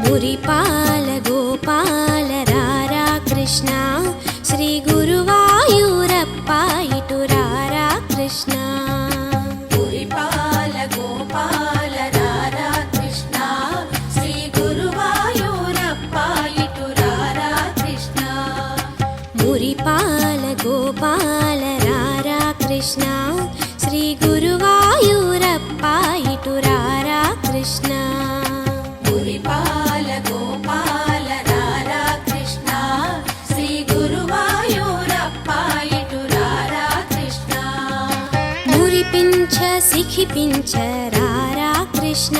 మురిపాల గోపాల రారా కృష్ణ శ్రీ గురువాయూరప్ప ఇటు రారా కృష్ణ. మురిపాల గోపాల రారా కృష్ణ శ్రీ గురువాయూరప్ప ఇటు రారా కృష్ణ. మురిపాల గోపాల రారా కృష్ణ శ్రీ గురువాయూరప్ప ఇటు రారా కృష్ణ. మురిపాల గోపాల రారా కృష్ణ శ్రీ గురువాయూరప్ప ఇటు రారా కృష్ణ. మురిపించ సిఖిపించ రారా కృష్ణ